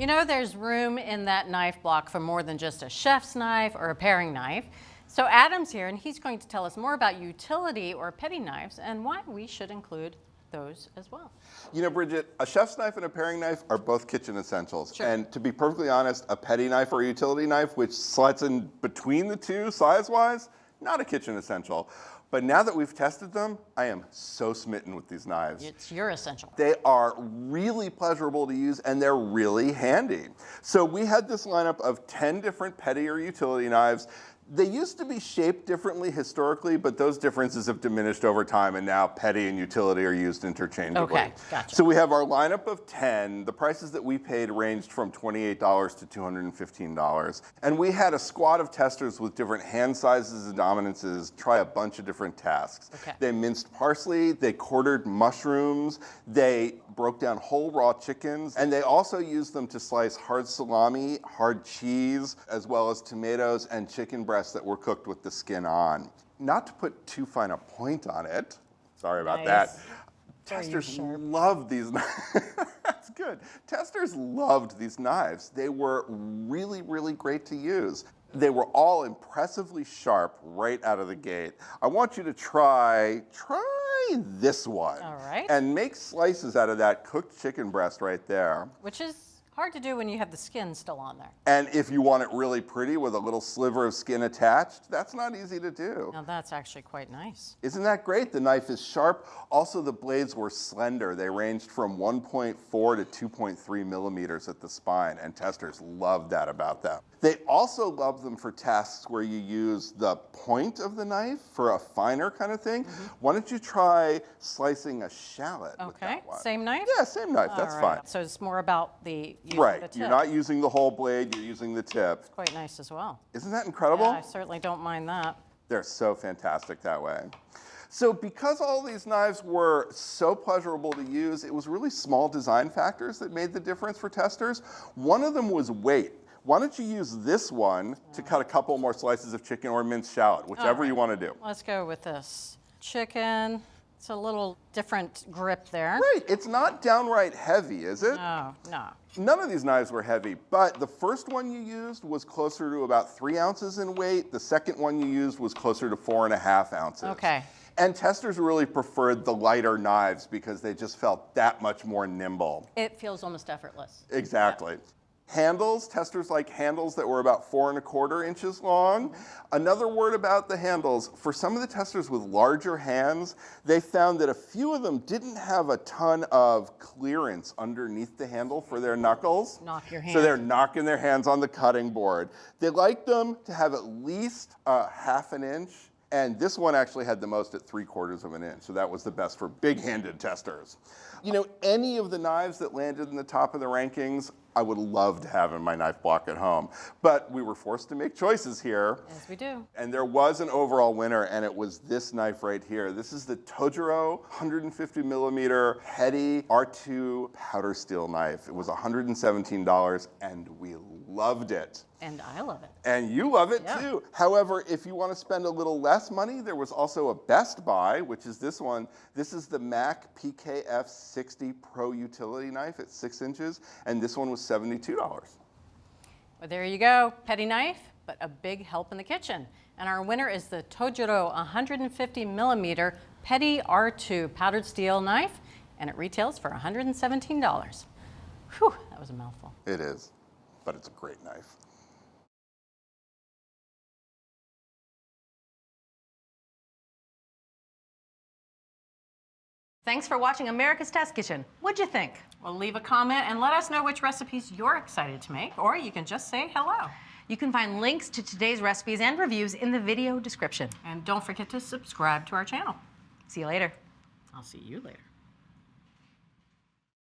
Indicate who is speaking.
Speaker 1: You know, there's room in that knife block for more than just a chef's knife or a paring knife. So Adam's here, and he's going to tell us more about utility or petty knives and why we should include those as well.
Speaker 2: You know, Bridget, a chef's knife and a paring knife are both kitchen essentials.
Speaker 1: Sure.
Speaker 2: And to be perfectly honest, a petty knife or a utility knife, which slides in between the two size-wise, not a kitchen essential. But now that we've tested them, I am so smitten with these knives.
Speaker 1: It's your essential.
Speaker 2: They are really pleasurable to use and they're really handy. So we had this lineup of 10 different petty or utility knives. They used to be shaped differently historically, but those differences have diminished over time, and now petty and utility are used interchangeably.
Speaker 1: Okay, gotcha.
Speaker 2: So we have our lineup of 10. The prices that we paid ranged from $28 to $215. And we had a squad of testers with different hand sizes and dominances try a bunch of different tasks.
Speaker 1: Okay.
Speaker 2: They minced parsley, they quartered mushrooms, they broke down whole raw chickens, and they also used them to slice hard salami, hard cheese, as well as tomatoes and chicken breasts that were cooked with the skin on. Not to put too fine a point on it, sorry about that, testers loved these knives. That's good. Testers loved these knives. They were really, really great to use. They were all impressively sharp right out of the gate. I want you to try this one.
Speaker 1: All right.
Speaker 2: And make slices out of that cooked chicken breast right there.
Speaker 1: Which is hard to do when you have the skin still on there.
Speaker 2: And if you want it really pretty with a little sliver of skin attached, that's not easy to do.
Speaker 1: Now that's actually quite nice.
Speaker 2: Isn't that great? The knife is sharp. Also, the blades were slender. They ranged from 1.4 to 2.3 millimeters at the spine, and testers loved that about them. They also love them for tasks where you use the point of the knife for a finer kind of thing. Why don't you try slicing a shallot with that one?
Speaker 1: Same knife?
Speaker 2: Yeah, same knife. That's fine.
Speaker 1: So it's more about the use of the
Speaker 2: Right.
Speaker 1: tip.
Speaker 2: You're not using the whole blade. You're using the tip.
Speaker 1: Quite nice as well.
Speaker 2: Isn't that incredible?
Speaker 1: Yeah, I certainly don't mind that.
Speaker 2: They're so fantastic that way. So because all these knives were so pleasurable to use, it was really small design factors that made the difference for testers. One of them was weight. Why don't you use this one to cut a couple more slices of chicken or minced shallot, whichever you want to do.
Speaker 1: Let's go with this. Chicken. It's a little different grip there.
Speaker 2: Right. It's not downright heavy, is it?
Speaker 1: No, no.
Speaker 2: None of these knives were heavy, but the first one you used was closer to about 3 ounces in weight. The second one you used was closer to 4.5 ounces.
Speaker 1: Okay.
Speaker 2: And testers really preferred the lighter knives because they just felt that much more nimble.
Speaker 1: It feels almost effortless.
Speaker 2: Exactly. Handles, testers like handles that were about 4 1/4 inches long. Another word about the handles, for some of the testers with larger hands, they found that a few of them didn't have a ton of clearance underneath the handle for their knuckles.
Speaker 1: Knock your hand.
Speaker 2: So they're knocking their hands on the cutting board. They liked them to have at least a 1/2 inch. And this one actually had the most at 3/4 inch, so that was the best for big-handed testers. You know, any of the knives that landed in the top of the rankings, I would love to have in my knife block at home. But we were forced to make choices here.
Speaker 1: As we do.
Speaker 2: And there was an overall winner, and it was this knife right here. This is the Tojiro 150 millimeter Petty R2 powder steel knife. It was $117, and we loved it.
Speaker 1: And I love it.
Speaker 2: And you love it too. However, if you want to spend a little less money, there was also a best buy, which is this one. This is the Mac PKF 60 Pro utility knife at 6 inches, and this one was $72.
Speaker 1: Well, there you go. Petty knife, but a big help in the kitchen. And our winner is the Tojiro 150 millimeter Petty R2 powdered steel knife, and it retails for $117. Whew, that was a mouthful.
Speaker 2: It is, but it's a great knife.
Speaker 3: Thanks for watching America's Test Kitchen. What'd you think?
Speaker 1: Well, leave a comment and let us know which recipes you're excited to make, or you can just say hello.
Speaker 3: You can find links to today's recipes and reviews in the video description.
Speaker 1: And don't forget to subscribe to our channel.
Speaker 3: See you later.
Speaker 1: I'll see you later.